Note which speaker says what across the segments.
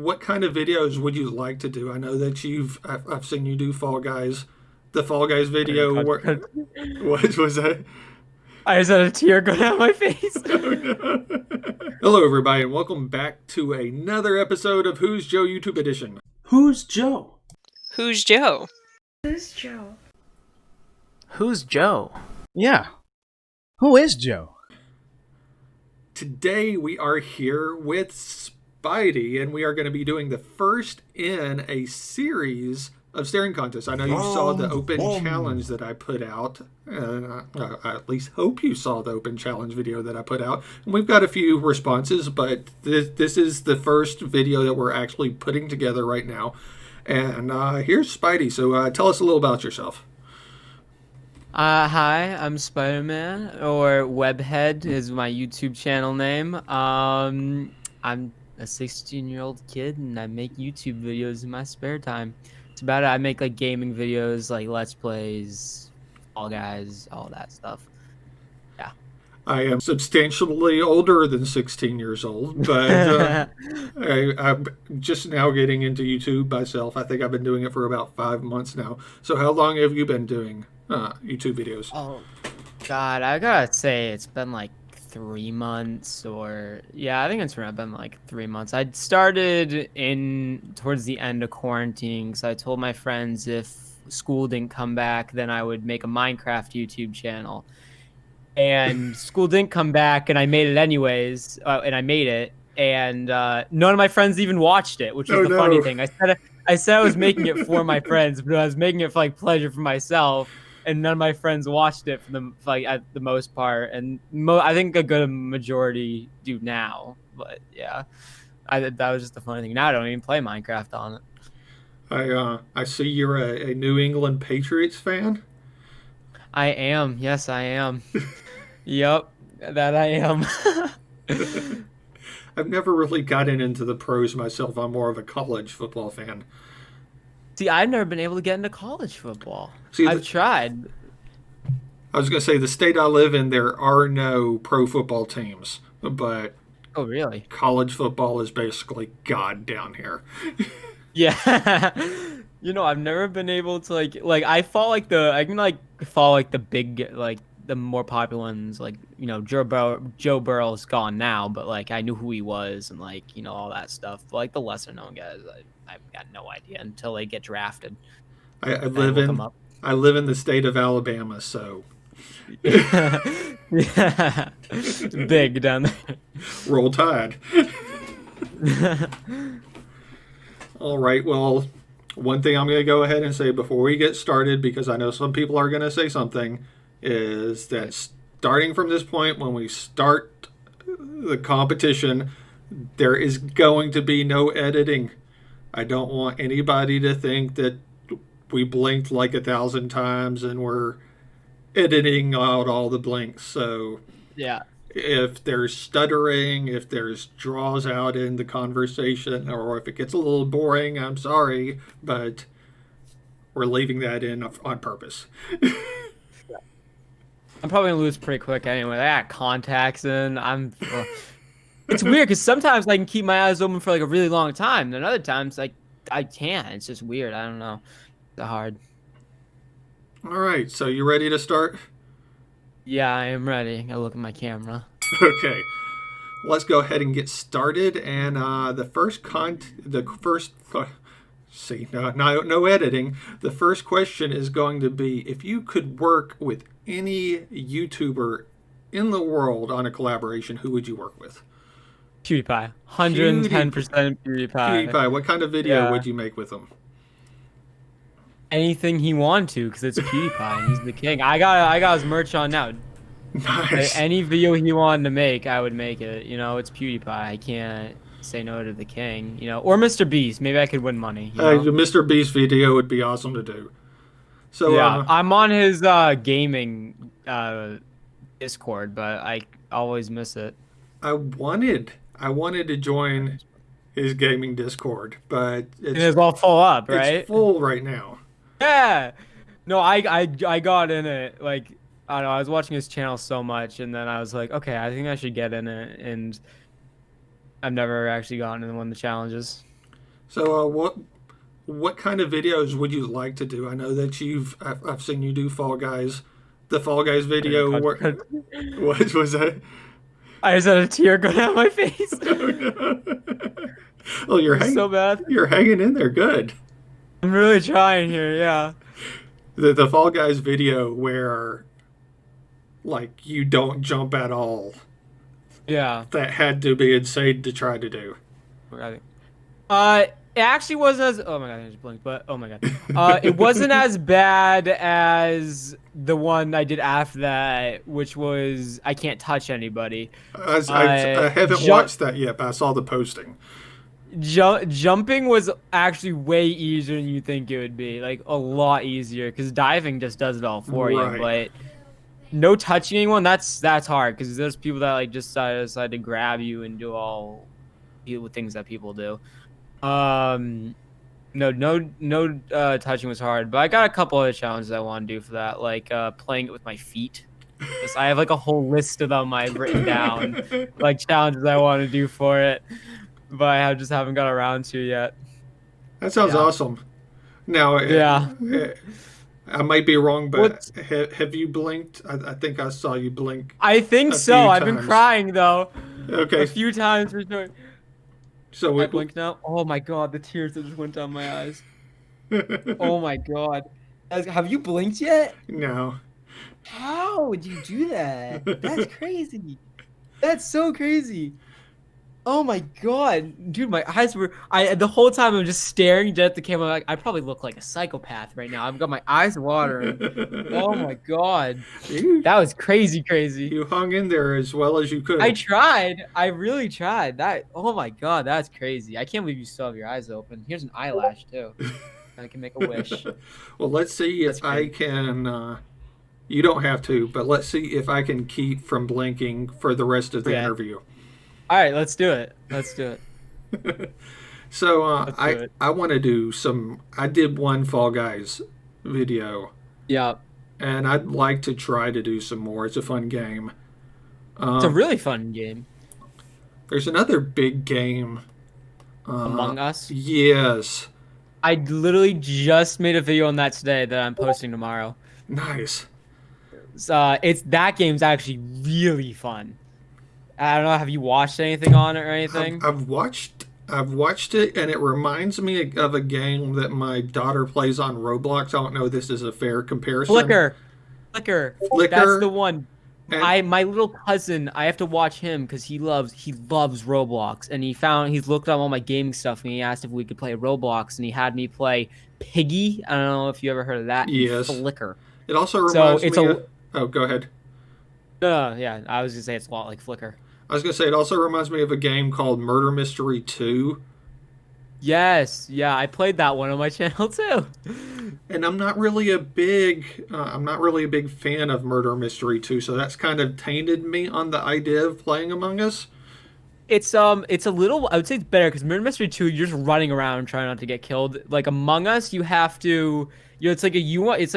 Speaker 1: what kind of videos would you like to do? I know that I've seen you do Fall Guys, the Fall Guys video. What was that?
Speaker 2: I just had a tear go down my face.
Speaker 1: Oh, no. Hello, everybody, and welcome back to another episode of Who's Joe YouTube Edition.
Speaker 3: Who's Joe?
Speaker 4: Who's Joe?
Speaker 5: Who's Joe?
Speaker 6: Who's Joe?
Speaker 3: Yeah. Who is Joe?
Speaker 1: Today we are here with Spidey, and we are going to be doing the first in a series of staring contests. I know you saw the open challenge that I put out. I at least hope you saw the open challenge video that I put out. And we've got a few responses, but this is the first video that we're actually putting together right now. And here's Spidey. So tell us a little about yourself.
Speaker 2: Hi, I'm Spider-Man, or Webhead is my YouTube channel name. I'm a 16-year-old kid, and I make YouTube videos in my spare time. It's about it. I make like gaming videos, like Let's Plays, All Guys, all that stuff. Yeah.
Speaker 1: I am substantially older than 16 years old, but I'm just now getting into YouTube myself. I think I've been doing it for about 5 months now. So how long have you been doing YouTube videos?
Speaker 2: Oh, God, I gotta say it's been like 3 months, or yeah, I think it's been like 3 months. I started towards the end of quarantine, so I told my friends if school didn't come back, then I would make a Minecraft YouTube channel. And school didn't come back, and I made it anyways, and none of my friends even watched it, which was funny thing. I said I was making it for my friends, but I was making it for like pleasure for myself. And none of my friends watched it at the most part, and I think a good majority do now. But yeah, that was just the funny thing. Now I don't even play Minecraft on it.
Speaker 1: I see you're a New England Patriots fan.
Speaker 2: I am. Yes, I am. Yep, that I am.
Speaker 1: I've never really gotten into the pros myself. I'm more of a college football fan.
Speaker 2: See, I've never been able to get into college football. I've tried.
Speaker 1: I was going to say, the state I live in, there are no pro football teams, but
Speaker 2: oh, really?
Speaker 1: College football is basically God down here.
Speaker 2: Yeah. I've never been able to I can follow the big, like the more popular ones, like, Joe Burrow's gone now, but like I knew who he was and all that stuff. But like the lesser known guys, I've got no idea until they get drafted.
Speaker 1: I live in the state of Alabama, so
Speaker 2: yeah, big down there.
Speaker 1: Roll Tide. All right, well, one thing I'm going to go ahead and say before we get started, because I know some people are going to say something, is that starting from this point, when we start the competition, there is going to be no editing. I don't want anybody to think that we blinked like 1,000 times and we're editing out all the blinks. So
Speaker 2: yeah,
Speaker 1: if there's stuttering, if there's draws out in the conversation, or if it gets a little boring, I'm sorry, but we're leaving that in on purpose.
Speaker 2: I'm probably gonna lose pretty quick anyway. I got contacts in. It's weird because sometimes I can keep my eyes open for like a really long time, and other times I can't. It's just weird. I don't know. It's hard.
Speaker 1: All right, so you ready to start?
Speaker 2: Yeah, I am ready. I gotta look at my camera.
Speaker 1: Okay, let's go ahead and get started. And no editing. The first question is going to be: if you could work with any YouTuber in the world on a collaboration, who would you work with?
Speaker 2: PewDiePie. 110% PewDiePie.
Speaker 1: PewDiePie. What kind of video would you make with him?
Speaker 2: Anything he wanted to, because it's PewDiePie and he's the king. I got his merch on now.
Speaker 1: Nice.
Speaker 2: Any video he wanted to make, I would make it. It's PewDiePie. I can't say no to the king. Or Mr. Beast. Maybe I could win money.
Speaker 1: The Mr. Beast video would be awesome to do. So
Speaker 2: yeah, I'm on his gaming Discord, but I always miss it.
Speaker 1: I wanted to join his gaming Discord, but
Speaker 2: it's all full up, right?
Speaker 1: It's full right now.
Speaker 2: Yeah. No, I got in it. Like, I don't know, I was watching his channel so much, and then I was like, okay, I think I should get in it, and I've never actually gotten in one of the challenges.
Speaker 1: So, what kind of videos would you like to do? I know that I've seen you do Fall Guys, the Fall Guys video. What was that?
Speaker 2: I just had a tear go down my face.
Speaker 1: Oh, no. Well,
Speaker 2: So bad.
Speaker 1: You're hanging in there, good.
Speaker 2: I'm really trying here. Yeah.
Speaker 1: The Fall Guys video where, like, you don't jump at all.
Speaker 2: Yeah.
Speaker 1: That had to be insane to try to do.
Speaker 2: It actually wasn't as. Oh my god, I just blinked. But oh my god, it wasn't as bad as the one I did after that, which was I can't touch anybody.
Speaker 1: I haven't watched that yet, but I saw the posting.
Speaker 2: Jumping was actually way easier than you think it would be. Like a lot easier, because diving just does it all for you. But no touching anyone, that's hard, because there's people that like just decide to grab you and do all the things that people do. No touching was hard, but I got a couple other challenges I want to do for that, like playing it with my feet. I have like a whole list of them I've written down, like challenges I want to do for it, but I just haven't got around to yet.
Speaker 1: That sounds awesome. Now, I might be wrong, but have you blinked? I think I saw you blink.
Speaker 2: I think so. I've been crying though.
Speaker 1: Okay.
Speaker 2: A few times for sure.
Speaker 1: So
Speaker 2: I blink now. Oh my god, the tears that just went down my eyes. Oh my god. Have you blinked yet?
Speaker 1: No.
Speaker 2: How would you do that? That's crazy. That's so crazy. Oh my god, dude, my eyes were. The whole time I'm just staring dead at the camera. Like I probably look like a psychopath right now. I've got my eyes watering. Oh my god, that was crazy.
Speaker 1: You hung in there as well as you could.
Speaker 2: I tried. I really tried. Oh my god, that's crazy. I can't believe you still have your eyes open. Here's an eyelash too. I can make a wish.
Speaker 1: Well, let's see if I can. You don't have to, but let's see if I can keep from blinking for the rest of the interview.
Speaker 2: All right, let's do it.
Speaker 1: So I want to do some. I did one Fall Guys video.
Speaker 2: Yeah.
Speaker 1: And I'd like to try to do some more. It's a fun game.
Speaker 2: It's a really fun game.
Speaker 1: There's another big game.
Speaker 2: Among Us?
Speaker 1: Yes.
Speaker 2: I literally just made a video on that today that I'm posting tomorrow.
Speaker 1: Nice.
Speaker 2: That game's actually really fun. I don't know. Have you watched anything on it or anything?
Speaker 1: I've watched it, and it reminds me of a game that my daughter plays on Roblox. I don't know if this is a fair comparison.
Speaker 2: Flicker. That's the one. My little cousin, I have to watch him because he loves Roblox, and he's looked up all my gaming stuff, and he asked if we could play Roblox, and he had me play Piggy. I don't know if you ever heard of that.
Speaker 1: Yes.
Speaker 2: Flicker.
Speaker 1: It also reminds me. Oh, go ahead.
Speaker 2: Yeah, I was gonna say it's a lot like Flicker.
Speaker 1: I was going to say, it also reminds me of a game called Murder Mystery 2.
Speaker 2: Yes, yeah, I played that one on my channel too.
Speaker 1: And I'm not really a big fan of Murder Mystery 2, so that's kind of tainted me on the idea of playing Among Us.
Speaker 2: It's a little, I would say it's better because Murder Mystery 2, you're just running around trying not to get killed. Like Among Us, you have to, it's like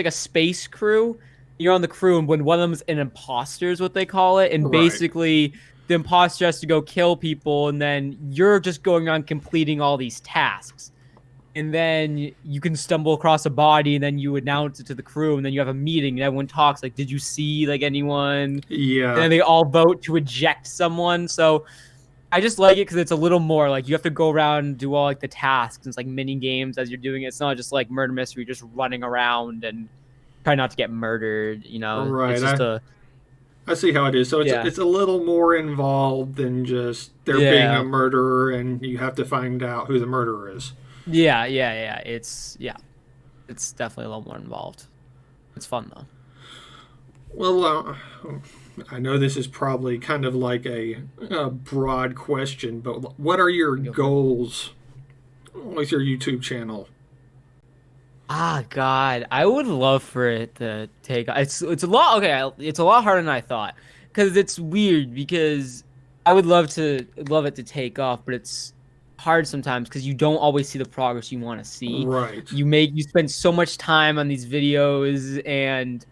Speaker 2: a space crew. You're on the crew, and when one of them's an imposter is what they call it, and basically the imposter has to go kill people, and then you're just going on completing all these tasks. And then you can stumble across a body, and then you announce it to the crew, and then you have a meeting, and everyone talks, like, did you see, like, anyone?
Speaker 1: Yeah.
Speaker 2: And then they all vote to eject someone. So I just like it because it's a little more, like, you have to go around and do all, like, the tasks. It's like mini games as you're doing it. It's not just, like, murder mystery, just running around and try not to get murdered, you know?
Speaker 1: Right.
Speaker 2: It's just
Speaker 1: I see how it is. So it's a little more involved than just there being a murderer and you have to find out who the murderer is.
Speaker 2: Yeah. It's definitely a little more involved. It's fun though.
Speaker 1: Well, I know this is probably kind of like a broad question, but what are your goals with your YouTube channel?
Speaker 2: God, I would love for it to take. It's a lot. Okay, it's a lot harder than I thought because it's weird. Because I would love it to take off, but it's hard sometimes because you don't always see the progress you want to see.
Speaker 1: Right.
Speaker 2: You spend so much time on these videos, and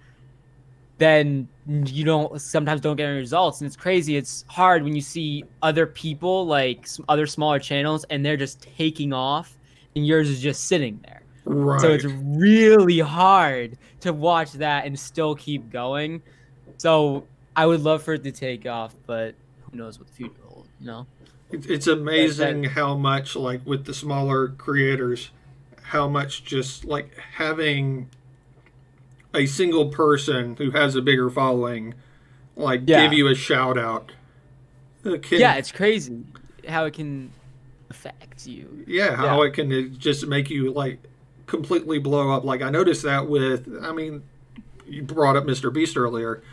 Speaker 2: then you sometimes don't get any results, and it's crazy. It's hard when you see other people, like some other smaller channels, and they're just taking off. and yours is just sitting there.
Speaker 1: Right.
Speaker 2: So it's really hard to watch that and still keep going. So I would love for it to take off, but who knows what the future holds, you know?
Speaker 1: It's amazing how much, like, with the smaller creators, how much just, like, having a single person who has a bigger following, like, give you a shout out.
Speaker 2: Yeah, it's crazy how it can affect you.
Speaker 1: Yeah, how it can just make you, like, completely blow up. Like, I noticed that with, I mean, you brought up Mr. Beast earlier.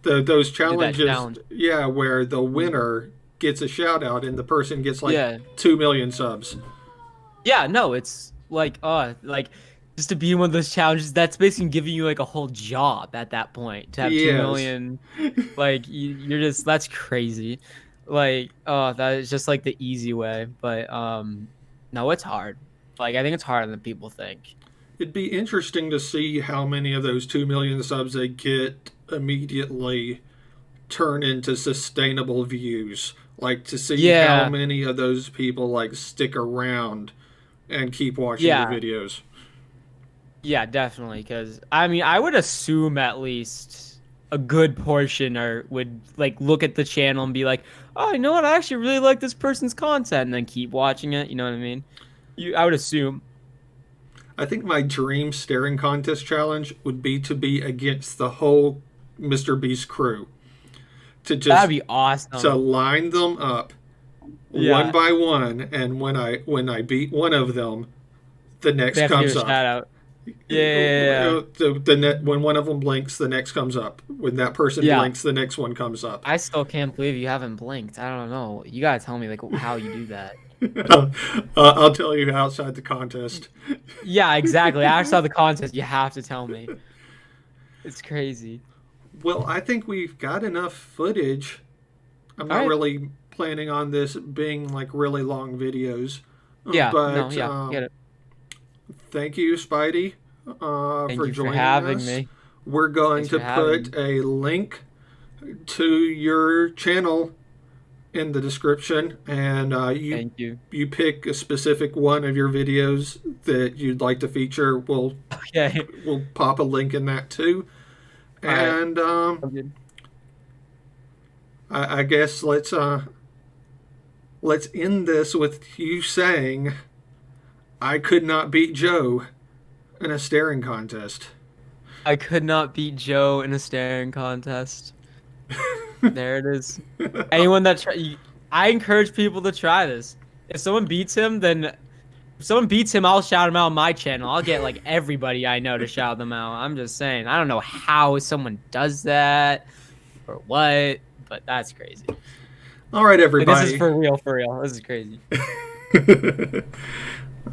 Speaker 1: Those challenges, where the winner gets a shout out and the person gets, like, 2 million subs.
Speaker 2: Yeah, no, it's like, just to be in one of those challenges, that's basically giving you, like, a whole job at that point to have 2 million. Like, you're just, that's crazy. Like, that is just, like, the easy way. But, no, it's hard. Like, I think it's harder than people think.
Speaker 1: It'd be interesting to see how many of those 2 million subs they get immediately turn into sustainable views. Like, to see how many of those people, like, stick around and keep watching the videos.
Speaker 2: Yeah, definitely. Because, I mean, I would assume at least a good portion would, like, look at the channel and be like, oh, you know what? I actually really like this person's content, and then keep watching it. You know what I mean? I would assume.
Speaker 1: I think my dream staring contest challenge would be to be against the whole Mr. Beast crew.
Speaker 2: That'd be awesome.
Speaker 1: To line them up one by one, and when I beat one of them, the next comes up.
Speaker 2: Shout out. Yeah.
Speaker 1: When one of them blinks, the next comes up. When that person blinks, the next one comes up.
Speaker 2: I still can't believe you haven't blinked. I don't know. You gotta tell me, like, how you do that.
Speaker 1: I'll tell you outside the contest.
Speaker 2: Yeah, exactly. Outside the contest, you have to tell me. It's crazy.
Speaker 1: Well, I think we've got enough footage. I'm not really planning on this being, like, really long videos.
Speaker 2: Yeah,
Speaker 1: get it. Thank you, Spidey, for joining us.
Speaker 2: Me.
Speaker 1: We're going to put a link to your channel in the description, and you pick a specific one of your videos that you'd like to feature. We'll pop a link in that too. And I guess let's end this with you saying, I could not beat Joe in a staring contest.
Speaker 2: I could not beat Joe in a staring contest. There it is. Anyone that I encourage people to try this. If someone beats him, I'll shout him out on my channel. I'll get, like, everybody I know to shout them out. I'm just saying. I don't know how someone does that or what, but that's crazy.
Speaker 1: All right, everybody.
Speaker 2: Like, this is for real, for real. This is crazy.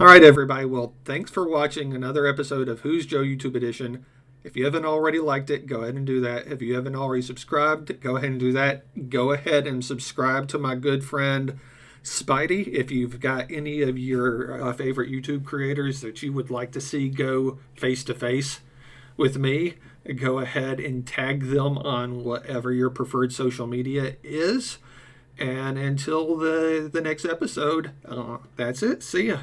Speaker 1: All right, everybody. Well, thanks for watching another episode of Who's Joe YouTube Edition. If you haven't already liked it, go ahead and do that. If you haven't already subscribed, go ahead and do that. Go ahead and subscribe to my good friend Spidey. If you've got any of your favorite YouTube creators that you would like to see go face-to-face with me, go ahead and tag them on whatever your preferred social media is. And until the next episode, that's it. See ya.